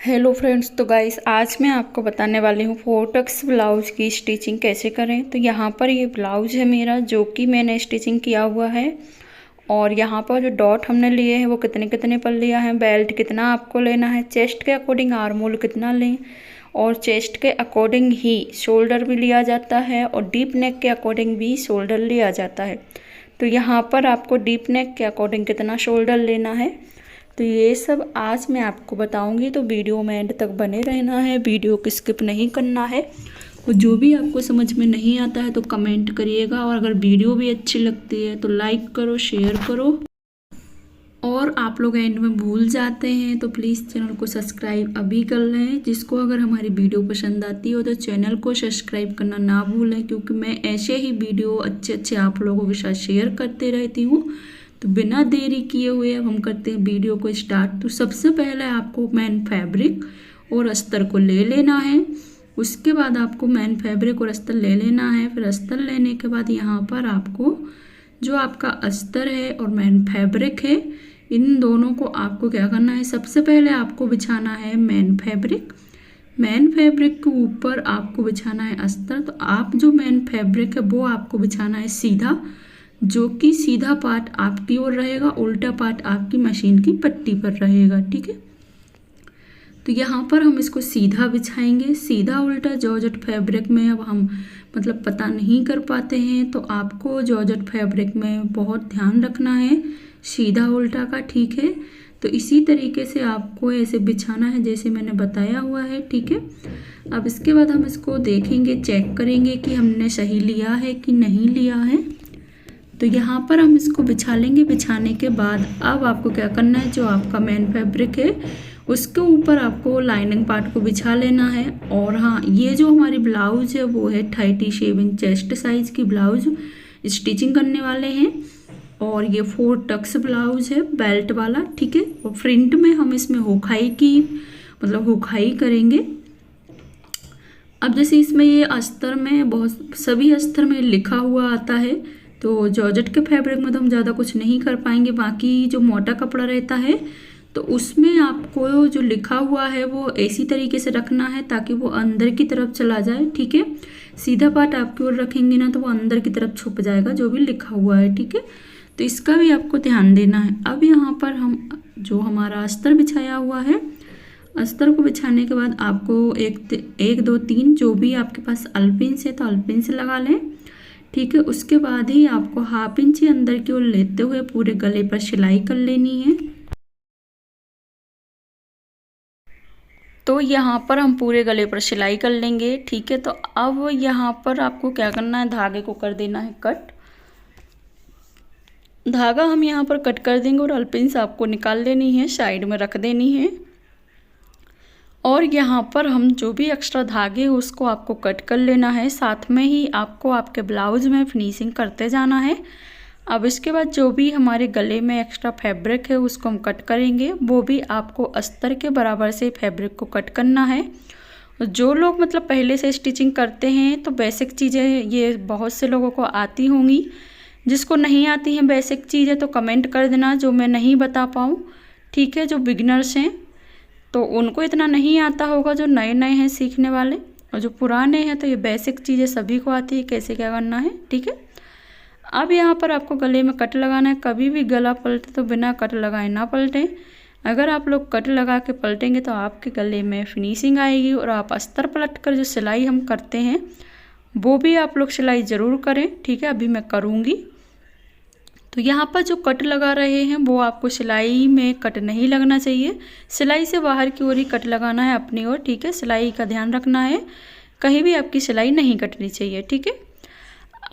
Hello friends, तो guys आज मैं आपको बताने वाली हूँ 4 टक्स ब्लाउज़ की स्टिचिंग कैसे करें। तो यहाँ पर ये ब्लाउज़ है मेरा, जो कि मैंने स्टिचिंग किया हुआ है। और यहाँ पर जो डॉट हमने लिए हैं वो कितने कितने पर लिया है, बेल्ट कितना आपको लेना है, चेस्ट के अकॉर्डिंग आर्म होल कितना लें, और चेस्ट के अकॉर्डिंग ही शोल्डर भी लिया जाता है, और डीप नेक के अकॉर्डिंग भी शोल्डर लिया जाता है। तो यहाँ पर आपको डीप नेक के अकॉर्डिंग कितना शोल्डर लेना है, तो ये सब आज मैं आपको बताऊंगी। तो वीडियो में एंड तक बने रहना है, वीडियो को स्किप नहीं करना है। और जो भी आपको समझ में नहीं आता है तो कमेंट करिएगा, और अगर वीडियो भी अच्छी लगती है तो लाइक करो, शेयर करो। और आप लोग एंड में भूल जाते हैं तो प्लीज़ चैनल को सब्सक्राइब अभी कर लें। जिसको अगर हमारी वीडियो पसंद आती हो तो चैनल को सब्सक्राइब करना ना भूलें, क्योंकि मैं ऐसे ही वीडियो अच्छे अच्छे आप लोगों के साथ शेयर करते रहती हूँ। तो बिना देरी किए हुए अब हम करते हैं वीडियो को स्टार्ट। तो सबसे पहले आपको मेन फैब्रिक और अस्तर को ले लेना है। उसके बाद आपको मेन फैब्रिक और अस्तर ले लेना है। फिर अस्तर लेने के बाद यहाँ पर आपको जो आपका अस्तर है और मेन फैब्रिक है, इन दोनों को आपको क्या करना है, सबसे पहले आपको बिछाना है मेन फैब्रिक। मेन फैब्रिक के ऊपर आपको बिछाना है अस्तर। तो आप जो मेन फैब्रिक है वो आपको बिछाना है सीधा, जो कि सीधा पार्ट आपकी ओर रहेगा, उल्टा पार्ट आपकी मशीन की पट्टी पर रहेगा। ठीक है, तो यहाँ पर हम इसको सीधा बिछाएंगे। सीधा उल्टा जॉर्जेट फैब्रिक में अब हम मतलब पता नहीं कर पाते हैं, तो आपको जॉर्जेट फैब्रिक में बहुत ध्यान रखना है सीधा उल्टा का। ठीक है, तो इसी तरीके से आपको ऐसे बिछाना है जैसे मैंने बताया हुआ है। ठीक है, अब इसके बाद हम इसको देखेंगे, चेक करेंगे कि हमने सही लिया है कि नहीं लिया है। तो यहाँ पर हम इसको बिछा लेंगे। बिछाने के बाद अब आपको क्या करना है, जो आपका मेन फैब्रिक है उसके ऊपर आपको लाइनिंग पार्ट को बिछा लेना है। और हाँ, ये जो हमारी ब्लाउज है वो है 37 इंच चेस्ट साइज़ की ब्लाउज स्टिचिंग करने वाले हैं। और ये 4 टक्स ब्लाउज है बेल्ट वाला। ठीक है, और फ्रंट में हम इसमें हुखाई की मतलब हुखाई करेंगे। अब जैसे इसमें ये अस्तर में बहुत सभी अस्तर में लिखा हुआ आता है, तो जॉर्जेट के फैब्रिक में तो हम ज़्यादा कुछ नहीं कर पाएंगे। बाकी जो मोटा कपड़ा रहता है तो उसमें आपको जो लिखा हुआ है वो ऐसी तरीके से रखना है ताकि वो अंदर की तरफ चला जाए। ठीक है, सीधा पार्ट आपकी ओर रखेंगे ना तो वो अंदर की तरफ छुप जाएगा जो भी लिखा हुआ है। ठीक है, तो इसका भी आपको ध्यान देना है। अब यहाँ पर हम जो हमारा अस्तर बिछाया हुआ है, अस्तर को बिछाने के बाद आपको एक दो तीन जो भी आपके पास अल्पिंस है तो अल्पिंस लगा लें। ठीक है, उसके बाद ही आपको हाफ इंच अंदर की ओर लेते हुए पूरे गले पर सिलाई कर लेनी है। तो यहाँ पर हम पूरे गले पर सिलाई कर लेंगे। ठीक है, तो अब यहाँ पर आपको क्या करना है, धागे को कर देना है कट। धागा हम यहाँ पर कट कर देंगे और अल्पिंस आपको निकाल लेनी है, साइड में रख देनी है। और यहाँ पर हम जो भी एक्स्ट्रा धागे उसको आपको कट कर लेना है। साथ में ही आपको आपके ब्लाउज में फिनिशिंग करते जाना है। अब इसके बाद जो भी हमारे गले में एक्स्ट्रा फैब्रिक है उसको हम कट करेंगे। वो भी आपको अस्तर के बराबर से फैब्रिक को कट करना है। जो लोग मतलब पहले से स्टिचिंग करते हैं तो बेसिक चीज़ें ये बहुत से लोगों को आती होंगी। जिसको नहीं आती हैं बेसिक चीज़ें तो कमेंट कर देना जो मैं नहीं बता पाऊँ। ठीक है, जो बिगिनर्स हैं तो उनको इतना नहीं आता होगा, जो नए नए हैं सीखने वाले, और जो पुराने हैं तो ये बेसिक चीज़ें सभी को आती है कैसे क्या करना है। ठीक है, अब यहाँ पर आपको गले में कट लगाना है। कभी भी गला पलटे तो बिना कट लगाए ना पलटें। अगर आप लोग कट लगा के पलटेंगे तो आपके गले में फिनिशिंग आएगी। और आप अस्तर पलट कर जो सिलाई हम करते हैं वो भी आप लोग सिलाई ज़रूर करें। ठीक है, अभी मैं करूँगी। तो यहाँ पर जो कट लगा रहे हैं वो आपको सिलाई में कट नहीं लगना चाहिए, सिलाई से बाहर की ओर ही कट लगाना है अपनी ओर। ठीक है, सिलाई का ध्यान रखना है, कहीं भी आपकी सिलाई नहीं कटनी चाहिए। ठीक है,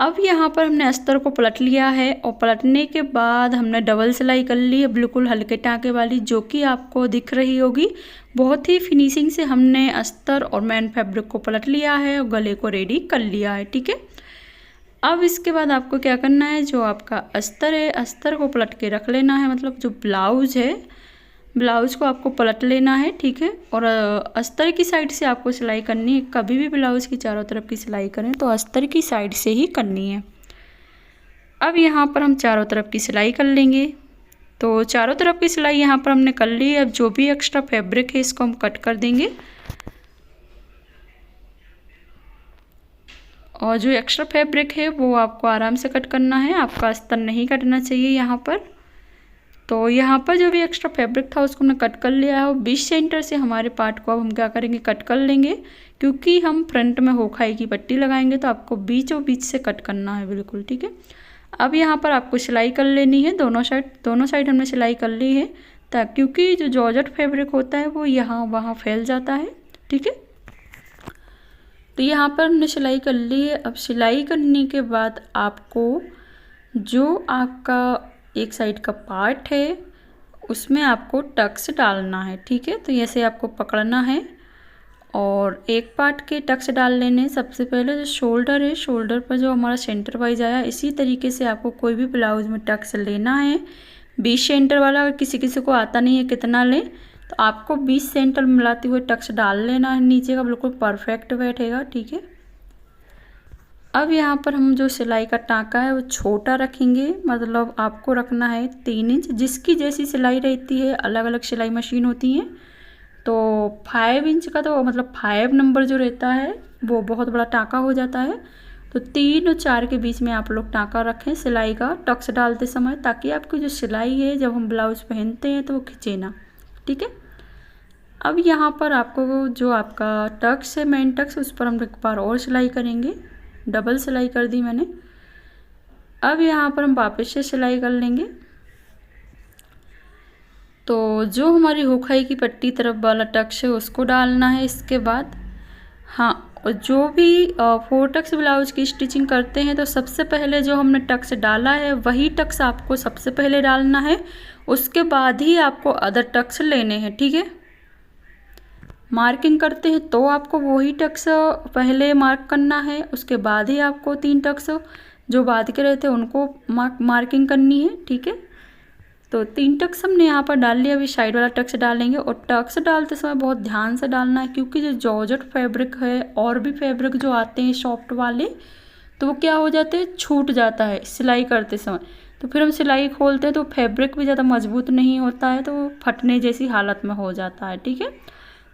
अब यहाँ पर हमने अस्तर को पलट लिया है और पलटने के बाद हमने डबल सिलाई कर ली है, बिल्कुल हल्के टाँके वाली, जो कि आपको दिख रही होगी। बहुत ही फिनिशिंग से हमने अस्तर और मेन फैब्रिक को पलट लिया है और गले को रेडी कर लिया है। ठीक है, अब इसके बाद आपको क्या करना है, जो आपका अस्तर है अस्तर को पलट के रख लेना है। मतलब जो ब्लाउज है ब्लाउज को आपको पलट लेना है। ठीक है, और अस्तर की साइड से आपको सिलाई करनी है। कभी भी ब्लाउज की चारों तरफ की सिलाई करें तो अस्तर की साइड से ही करनी है। अब यहाँ पर हम चारों तरफ की सिलाई कर लेंगे। तो चारों तरफ की सिलाई यहाँ पर हमने कर ली है। अब जो भी एक्स्ट्रा फैब्रिक है इसको हम कट कर देंगे, और जो एक्स्ट्रा फैब्रिक है वो आपको आराम से कट करना है, आपका अस्तर नहीं कटना चाहिए यहाँ पर। तो यहाँ पर जो भी एक्स्ट्रा फैब्रिक था उसको हमने कट कर लिया है, और 20 सेंटर से हमारे पार्ट को अब हम क्या करेंगे, कट कर लेंगे, क्योंकि हम फ्रंट में होखाई की पट्टी लगाएंगे तो आपको बीचों बीच से कट करना है बिल्कुल, ठीक है। अब यहाँ पर आपको सिलाई कर लेनी है, दोनों साइड हमने सिलाई कर ली है, ताकि क्योंकि जो जॉर्जेट फैब्रिक होता है वो यहाँ वहाँ फैल जाता है, ठीक है। तो यहाँ पर हमने सिलाई कर ली है। अब सिलाई करने के बाद आपको जो आपका एक साइड का पार्ट है उसमें आपको टक्स डालना है, ठीक है। तो ऐसे आपको पकड़ना है और एक पार्ट के टक्स डाल लेने। सबसे पहले जो शोल्डर है, शोल्डर पर जो हमारा सेंटर वाइज आया, इसी तरीके से आपको कोई भी ब्लाउज में टक्स लेना है 20 सेंटर वाला। अगर किसी किसी को आता नहीं है कितना लें, तो आपको 20 सेंटर मिलाते हुए टक्स डाल लेना है, नीचे का बिल्कुल परफेक्ट बैठेगा, ठीक है। अब यहाँ पर हम जो सिलाई का टाँका है वो छोटा रखेंगे, मतलब आपको रखना है 3 इंच। जिसकी जैसी सिलाई रहती है, अलग अलग सिलाई मशीन होती हैं, तो 5 इंच का तो मतलब 5 नंबर जो रहता है वो बहुत बड़ा टाँका हो जाता है। तो 3 और 4 के बीच में आप लोग टाँका रखें सिलाई का टक्स डालते समय, ताकि आपकी जो सिलाई है जब हम ब्लाउज पहनते हैं तो वो खिंचे ना, ठीक है। अब यहाँ पर आपको जो आपका टक्स है, मेन टक्स, उस पर हम एक बार और सिलाई करेंगे, डबल सिलाई कर दी मैंने। अब यहाँ पर हम वापस से सिलाई कर लेंगे। तो जो हमारी हुखाई की पट्टी तरफ वाला टक्स है उसको डालना है। इसके बाद हाँ, और जो भी 4 टक्स ब्लाउज की स्टिचिंग करते हैं तो सबसे पहले जो हमने टक्स डाला है वही टक्स आपको सबसे पहले डालना है, उसके बाद ही आपको अदर टक्स लेने हैं, ठीक है। मार्किंग करते हैं तो आपको वही टक्स पहले मार्क करना है, उसके बाद ही आपको 3 टक्स जो बाद के रहते हैं उनको मार्किंग करनी है, ठीक है। तो 3 टक्स हमने यहाँ पर डाल लिया। अभी साइड वाला टक्स डालेंगे, और टक्स डालते समय बहुत ध्यान से डालना है, क्योंकि जो जॉर्जेट फैब्रिक है और भी फैब्रिक जो आते हैं सॉफ्ट वाले, तो वो क्या हो जाते हैं, छूट जाता है सिलाई करते समय। तो फिर हम सिलाई खोलते हैं तो फैब्रिक भी ज़्यादा मजबूत नहीं होता है, तो वो फटने जैसी हालत में हो जाता है, ठीक है।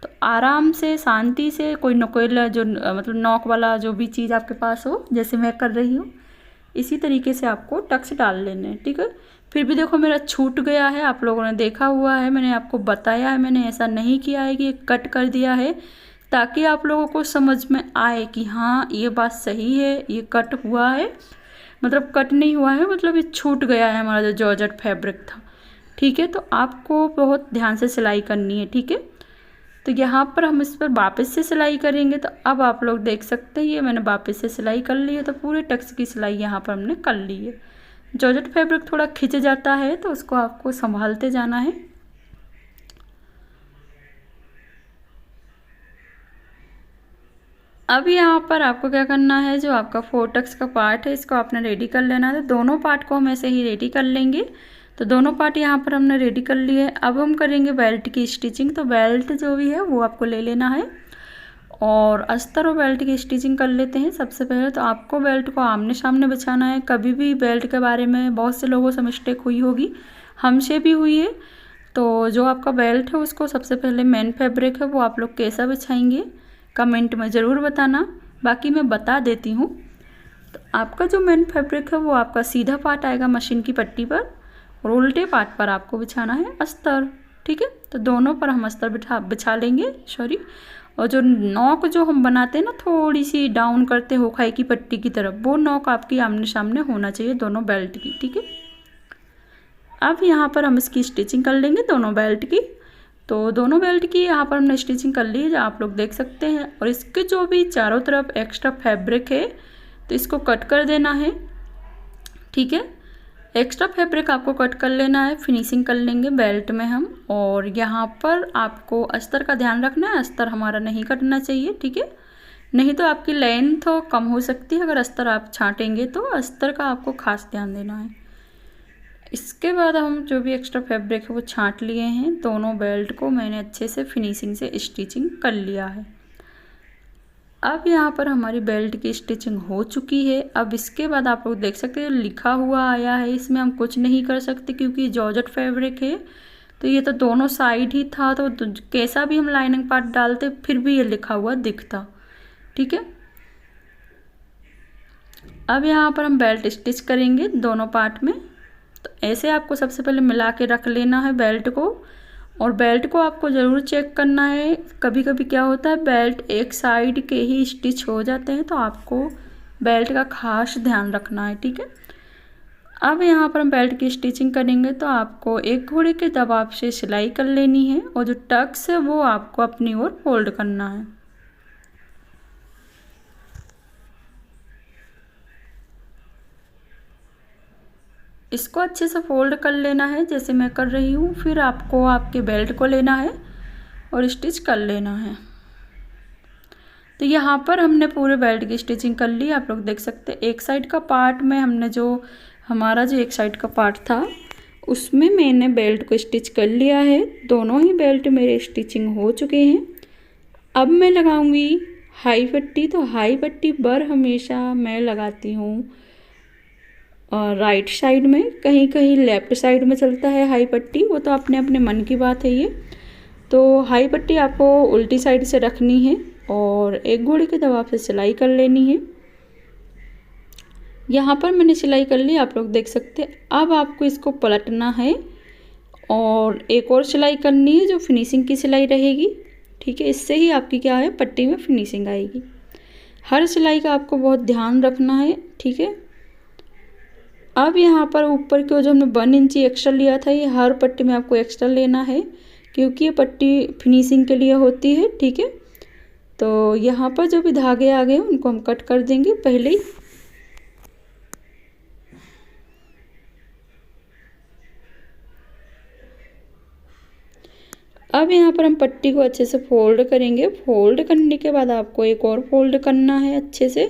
तो आराम से शांति से कोई नोकेला जो मतलब नॉक वाला जो भी चीज़ आपके पास हो, जैसे मैं कर रही हूँ, इसी तरीके से आपको टक्स डाल लेने हैं, ठीक है। फिर भी देखो मेरा छूट गया है, आप लोगों ने देखा हुआ है, मैंने आपको बताया है, मैंने ऐसा नहीं किया है कि कट कर दिया है, ताकि आप लोगों को समझ में आए कि हाँ ये बात सही है, ये कट हुआ है, मतलब कट नहीं हुआ है, मतलब ये छूट गया है हमारा जो जॉर्जेट फैब्रिक था, ठीक है। तो आपको बहुत ध्यान से सिलाई करनी है, ठीक है। तो यहाँ पर हम इस पर वापस से सिलाई करेंगे। तो अब आप लोग देख सकते हैं ये मैंने वापस से सिलाई कर ली है, तो पूरे टक्स की सिलाई यहाँ पर हमने कर ली है। जॉर्जेट फैब्रिक थोड़ा खिंच जाता है तो उसको आपको संभालते जाना है। अब यहाँ पर आपको क्या करना है, जो आपका 4 टक्स का पार्ट है इसको आपने रेडी कर लेना है। तो दोनों पार्ट को हम ऐसे ही रेडी कर लेंगे। तो दोनों पार्ट यहाँ पर हमने रेडी कर लिए है। अब हम करेंगे बेल्ट की स्टिचिंग। तो बेल्ट जो भी है वो आपको ले लेना है, और अस्तर और बेल्ट की स्टिचिंग कर लेते हैं। सबसे पहले तो आपको बेल्ट को आमने सामने बिछाना है। कभी भी बेल्ट के बारे में बहुत से लोगों से मिस्टेक हुई होगी, हमसे भी हुई है। तो जो आपका बेल्ट है उसको सबसे पहले मेन फैब्रिक है वो आप लोग कैसा बिछाएंगे कमेंट में ज़रूर बताना, बाकी मैं बता देती हूँ। तो आपका जो मेन फैब्रिक है वो आपका सीधा पार्ट आएगा मशीन की पट्टी पर, और उल्टे पार्ट पर आपको बिछाना है अस्तर, ठीक है। तो दोनों पर हम अस्तर बिछा लेंगे, सॉरी। और जो नॉक जो हम बनाते हैं ना, थोड़ी सी डाउन करते हो खाई की पट्टी की तरफ, वो नॉक आपकी आमने सामने होना चाहिए दोनों बेल्ट की, ठीक है। अब यहाँ पर हम इसकी स्टिचिंग कर लेंगे दोनों बेल्ट की। तो दोनों बेल्ट की यहाँ पर हमने स्टिचिंग कर ली है, जो आप लोग देख सकते हैं। और इसके जो भी चारों तरफ एक्स्ट्रा फैब्रिक है तो इसको कट कर देना है, ठीक है। एक्स्ट्रा फैब्रिक आपको कट कर लेना है, फिनिशिंग कर लेंगे बेल्ट में हम। और यहाँ पर आपको अस्तर का ध्यान रखना है, अस्तर हमारा नहीं कटना चाहिए, ठीक है। नहीं तो आपकी लेंथ कम हो सकती है अगर अस्तर आप छांटेंगे, तो अस्तर का आपको खास ध्यान देना है। इसके बाद हम जो भी एक्स्ट्रा फैब्रिक है वो छांट लिए हैं। दोनों बेल्ट को मैंने अच्छे से फिनिशिंग से स्टिचिंग कर लिया है। अब यहाँ पर हमारी बेल्ट की स्टिचिंग हो चुकी है। अब इसके बाद आप लोग देख सकते हैं लिखा हुआ आया है, इसमें हम कुछ नहीं कर सकते क्योंकि जॉर्जेट फैब्रिक है। तो ये तो दोनों साइड ही था, तो कैसा भी हम लाइनिंग पार्ट डालते फिर भी ये लिखा हुआ दिखता। ठीक है, अब यहाँ पर हम बेल्ट स्टिच करेंगे दोनों पार्ट में। तो ऐसे आपको सबसे पहले मिला के रख लेना है बेल्ट को, और बेल्ट को आपको ज़रूर चेक करना है। कभी कभी क्या होता है बेल्ट एक साइड के ही स्टिच हो जाते हैं, तो आपको बेल्ट का खास ध्यान रखना है। ठीक है, अब यहाँ पर हम बेल्ट की स्टिचिंग करेंगे तो आपको एक घोड़े के दबाव से सिलाई कर लेनी है, और जो टक्स है वो आपको अपनी ओर फोल्ड करना है। इसको अच्छे से फोल्ड कर लेना है जैसे मैं कर रही हूँ। फिर आपको आपके बेल्ट को लेना है और स्टिच कर लेना है। तो यहाँ पर हमने पूरे बेल्ट की स्टिचिंग कर ली। आप लोग देख सकते हैं एक साइड का पार्ट में हमने हमारा जो एक साइड का पार्ट था उसमें मैंने बेल्ट को स्टिच कर लिया है। दोनों ही बेल्ट मेरे स्टिचिंग हो चुके हैं। अब मैं लगाऊंगी हाई पट्टी। तो हाई पट्टी बर हमेशा मैं लगाती हूँ राइट साइड में, कहीं कहीं लेफ्ट साइड में चलता है हाई पट्टी, वो तो अपने अपने मन की बात है ये। तो हाई पट्टी आपको उल्टी साइड से रखनी है और एक घोड़े के दबाव से सिलाई कर लेनी है। यहाँ पर मैंने सिलाई कर ली, आप लोग देख सकते हैं। अब आपको इसको पलटना है और एक और सिलाई करनी है जो फिनिशिंग की सिलाई रहेगी। ठीक है, इससे ही आपकी क्या है पट्टी में फिनिशिंग आएगी। हर सिलाई का आपको बहुत ध्यान रखना है। ठीक है, अब यहाँ पर ऊपर की जो हमने 1 इंची एक्स्ट्रा लिया था ये हर पट्टी में आपको एक्स्ट्रा लेना है क्योंकि ये पट्टी फिनिशिंग के लिए होती है। ठीक है, तो यहाँ पर जो भी धागे आ गए उनको हम कट कर देंगे पहले ही। अब यहाँ पर हम पट्टी को अच्छे से फोल्ड करेंगे। फोल्ड करने के बाद आपको एक और फोल्ड करना है अच्छे से।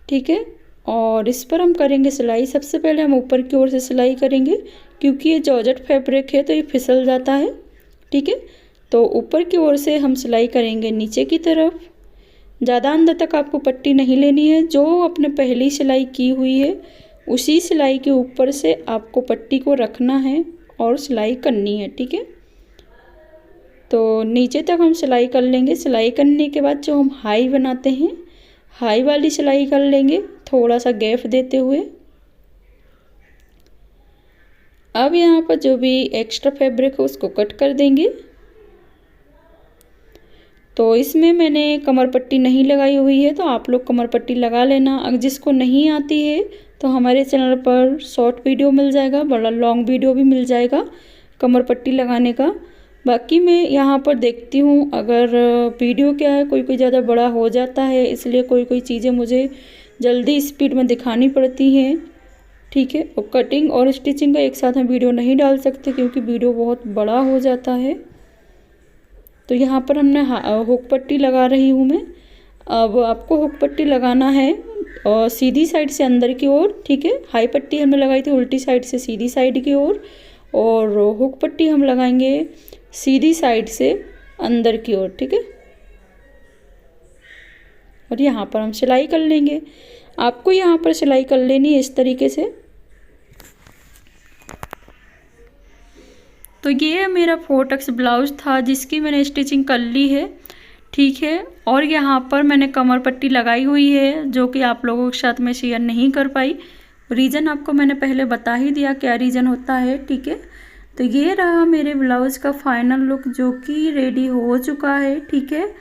ठीक है, और इस पर हम करेंगे सिलाई। सबसे पहले हम ऊपर की ओर से सिलाई करेंगे क्योंकि ये जॉर्जेट फैब्रिक है तो ये फिसल जाता है। ठीक है, तो ऊपर की ओर से हम सिलाई करेंगे नीचे की तरफ। ज़्यादा अंदर तक आपको पट्टी नहीं लेनी है। जो अपने पहली सिलाई की हुई है उसी सिलाई के ऊपर से आपको पट्टी को रखना है और सिलाई करनी है। ठीक है, तो नीचे तक हम सिलाई कर लेंगे। सिलाई करने के बाद जो हम हाई बनाते हैं हाई वाली सिलाई कर लेंगे थोड़ा सा गैप देते हुए। अब यहाँ पर जो भी एक्स्ट्रा फैब्रिक है उसको कट कर देंगे। तो इसमें मैंने कमर पट्टी नहीं लगाई हुई है तो आप लोग कमर पट्टी लगा लेना। अगर जिसको नहीं आती है तो हमारे चैनल पर शॉर्ट वीडियो मिल जाएगा, बड़ा लॉन्ग वीडियो भी मिल जाएगा कमर पट्टी लगाने का। बाकी मैं यहाँ पर देखती हूँ अगर वीडियो क्या है कोई ज़्यादा बड़ा हो जाता है, इसलिए कोई चीज़ें मुझे जल्दी स्पीड में दिखानी पड़ती हैं। ठीक है, और कटिंग और स्टिचिंग का एक साथ हम वीडियो नहीं डाल सकते क्योंकि वीडियो बहुत बड़ा हो जाता है। तो यहाँ पर हमने हुक पट्टी लगा रही हूँ मैं। अब आपको हुक पट्टी लगाना है और सीधी साइड से अंदर की ओर। ठीक है, हाई पट्टी हमने लगाई थी उल्टी साइड से सीधी साइड की ओर, और हुक पट्टी हम लगाएंगे सीधी साइड से अंदर की ओर। ठीक है, और यहाँ पर हम सिलाई कर लेंगे। आपको यहाँ पर सिलाई कर लेनी है इस तरीके से। तो ये मेरा 4 ब्लाउज था जिसकी मैंने स्टिचिंग कर ली है। ठीक है, और यहाँ पर मैंने कमर पट्टी लगाई हुई है जो कि आप लोगों के साथ में शेयर नहीं कर पाई। रीज़न आपको मैंने पहले बता ही दिया क्या रीज़न होता है। ठीक है, तो ये रहा मेरे ब्लाउज़ का फाइनल लुक जो कि रेडी हो चुका है। ठीक है,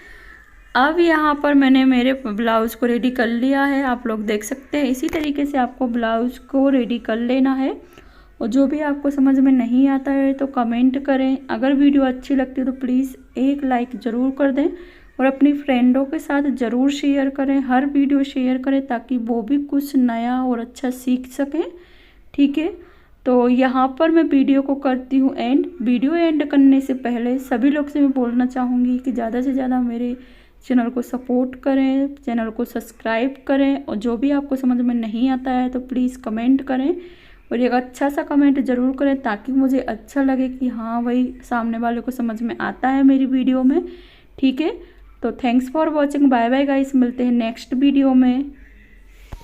अब यहाँ पर मैंने मेरे ब्लाउज़ को रेडी कर लिया है, आप लोग देख सकते हैं। इसी तरीके से आपको ब्लाउज़ को रेडी कर लेना है। और जो भी आपको समझ में नहीं आता है तो कमेंट करें। अगर वीडियो अच्छी लगती है तो प्लीज़ एक लाइक ज़रूर कर दें और अपनी फ्रेंडों के साथ ज़रूर शेयर करें। हर वीडियो शेयर करें ताकि वो भी कुछ नया और अच्छा सीख सकें। ठीक है, तो यहाँ पर मैं वीडियो को करती हूँ एंड। वीडियो एंड करने से पहले सभी लोग से मैं बोलना चाहूँगी कि ज़्यादा से ज़्यादा मेरे चैनल को सपोर्ट करें, चैनल को सब्सक्राइब करें, और जो भी आपको समझ में नहीं आता है तो प्लीज़ कमेंट करें और एक अच्छा सा कमेंट ज़रूर करें ताकि मुझे अच्छा लगे कि हाँ भाई सामने वाले को समझ में आता है मेरी वीडियो में। ठीक है, तो thanks for watching, bye bye guys, मिलते हैं नेक्स्ट वीडियो में।